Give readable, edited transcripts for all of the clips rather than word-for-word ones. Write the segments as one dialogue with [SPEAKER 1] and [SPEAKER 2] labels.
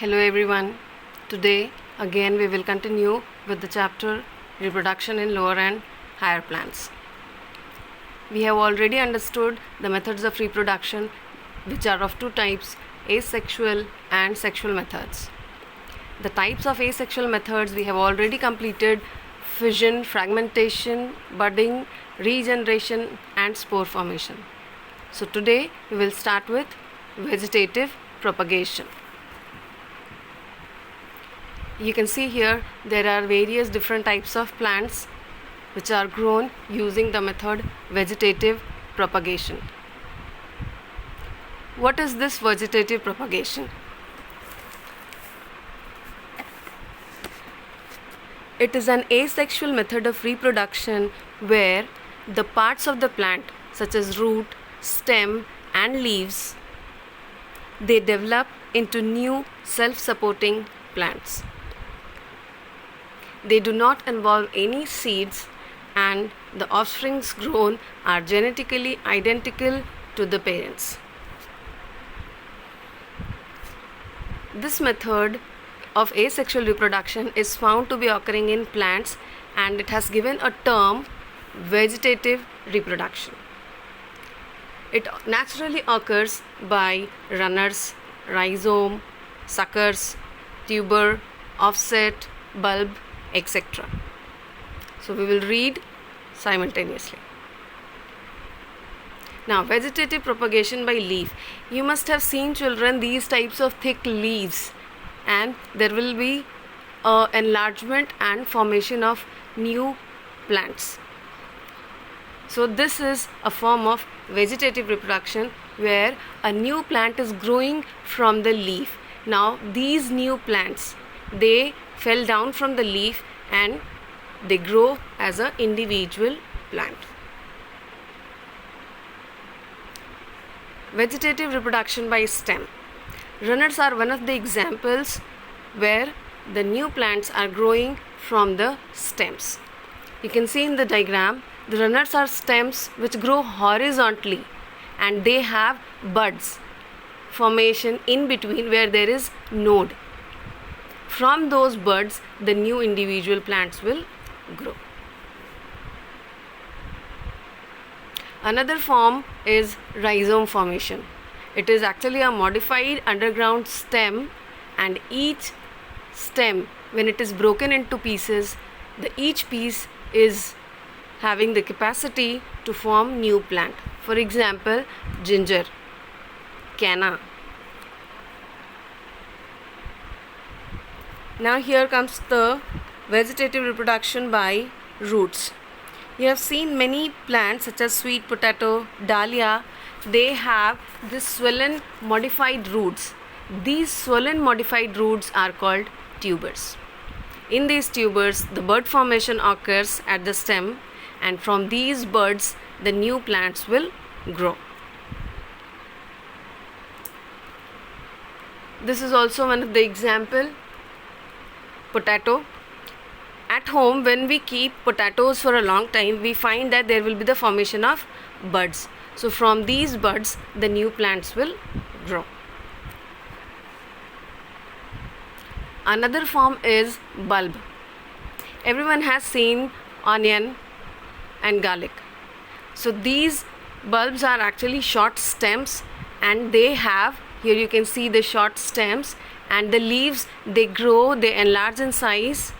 [SPEAKER 1] Hello everyone. Today again we will continue with the chapter Reproduction in Lower and Higher Plants. We have already understood the methods of reproduction, which are of two types, asexual and sexual methods. The types of asexual methods we have already completed: fission, fragmentation, budding, regeneration and spore formation. So today we will start with vegetative propagation. You can see here there are various different types of plants which are grown using the method vegetative propagation. What is this vegetative propagation? It is an asexual method of reproduction where the parts of the plant, such as root, stem and leaves, they develop into new self-supporting plants. They do not involve any seeds, and the offsprings grown are genetically identical to the parents. This method of asexual reproduction is found to be occurring in plants, and it has given a term vegetative reproduction. It naturally occurs by runners, rhizome, suckers, tuber, offset, bulb, etc. So we will read simultaneously. Now, vegetative propagation by leaf. You must have seen, children, these types of thick leaves, and there will be enlargement and formation of new plants. So this is a form of vegetative reproduction where a new plant is growing from the leaf. Now these new plants, they fell down from the leaf and they grow as an individual plant. Vegetative reproduction by stem. Runners are one of the examples where the new plants are growing from the stems. You can see in the diagram, the runners are stems which grow horizontally, and they have buds formation in between where there is node. From those buds, the new individual plants will grow. Another form is rhizome formation. It is actually a modified underground stem, and each stem, when it is broken into pieces, each piece is having the capacity to form new plant. For example, ginger, canna. Now here comes the vegetative reproduction by roots. You have seen many plants such as sweet potato, dahlia, they have this swollen modified roots. These swollen modified roots are called tubers. In these tubers, the bud formation occurs at the stem, and from these buds, the new plants will grow. This is also one of the example. Potato. At home, when we keep potatoes for a long time, we find that there will be the formation of buds. So from these buds, the new plants will grow. Another form is bulb. Everyone has seen onion and garlic. So these bulbs are actually short stems, and they have, here you can see the short stems, and the leaves, they grow, they enlarge in size,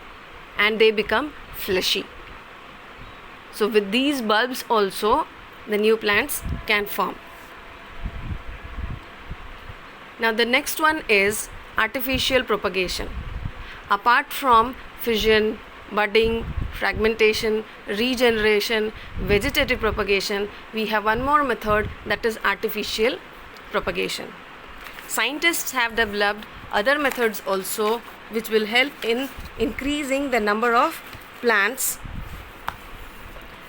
[SPEAKER 1] and they become fleshy. So with these bulbs also, the new plants can form. Now the next one is artificial propagation. Apart from fission, budding, fragmentation, regeneration, vegetative propagation, we have one more method, that is artificial propagation. Scientists have developed other methods also which will help in increasing the number of plants.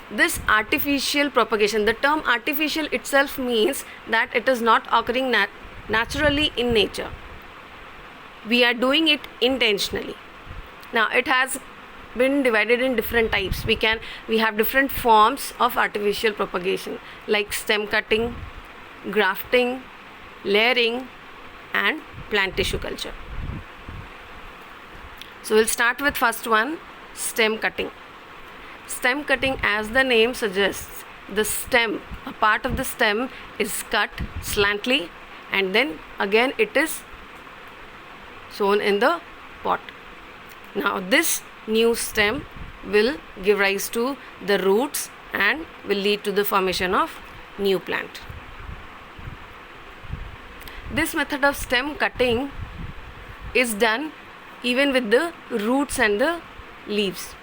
[SPEAKER 1] This artificial propagation, the term artificial itself means that it is not occurring naturally in nature. We are doing it intentionally. Now it has been divided in different types. We have different forms of artificial propagation like stem cutting, grafting, layering and plant tissue culture. So we'll start with first one, stem cutting. Stem cutting, as the name suggests, the stem, a part of the stem is cut slantly and then again it is sown in the pot. Now this new stem will give rise to the roots and will lead to the formation of new plant. This method of stem cutting is done even with the roots and the leaves.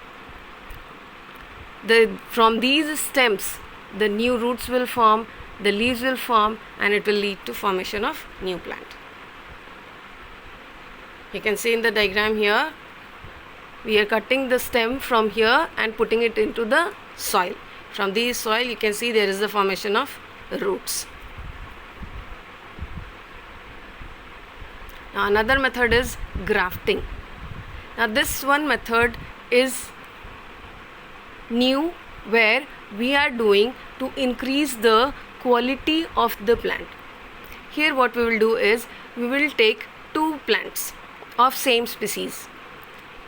[SPEAKER 1] From these stems, the new roots will form, the leaves will form, and it will lead to formation of new plant. You can see in the diagram here, we are cutting the stem from here and putting it into the soil. From this soil, you can see there is the formation of roots. Now another method is grafting. Now this one method is new, where we are doing to increase the quality of the plant. Here what we will do is, we will take two plants of same species.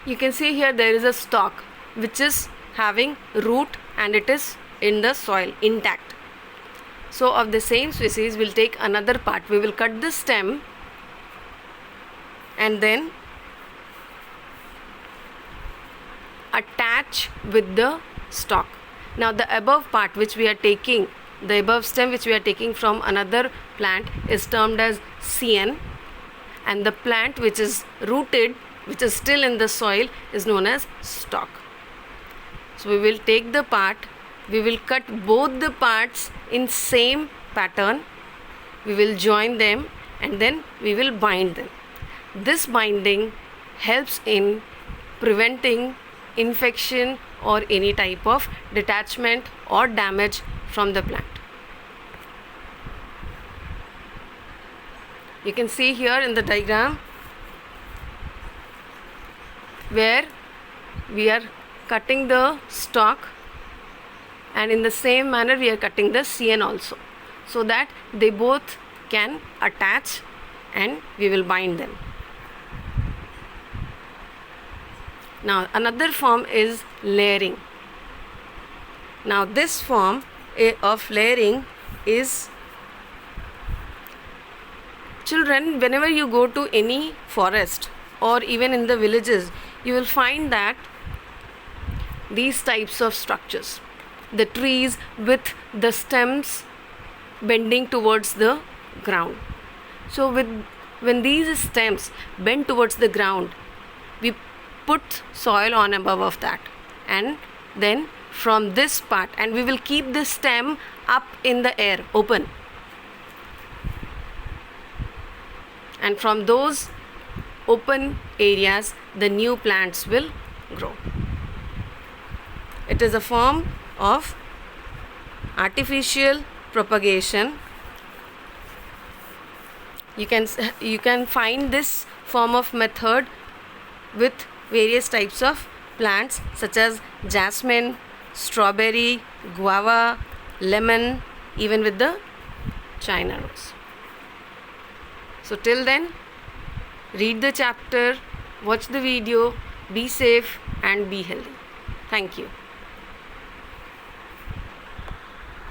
[SPEAKER 1] You can see here there is a stalk which is having root and it is in the soil intact. So of the same species, we'll take another part. We will cut the stem and then attach with the stalk. Now the above part which we are taking, the above stem which we are taking from another plant is termed as CN, and the plant which is rooted, which is still in the soil, is known as stalk. So we will take the part, we will cut both the parts in same pattern, we will join them and then we will bind them. This binding helps in preventing infection or any type of detachment or damage from the plant. You can see here in the diagram where we are cutting the stalk, and in the same manner we are cutting the CN also, so that they both can attach and we will bind them. Now another form is layering. Now this form of layering is, children, whenever you go to any forest or even in the villages, you will find that these types of structures, the trees with the stems bending towards the ground. So when these stems bend towards the ground, we put soil on above of that, and then from this part, and we will keep the stem up in the air, open, and from those open areas the new plants will grow. It is a form of artificial propagation. You can find this form of method with various types of plants such as jasmine, strawberry, guava, lemon, even with the China rose. So till then, read the chapter, watch the video, be safe and be healthy. Thank you.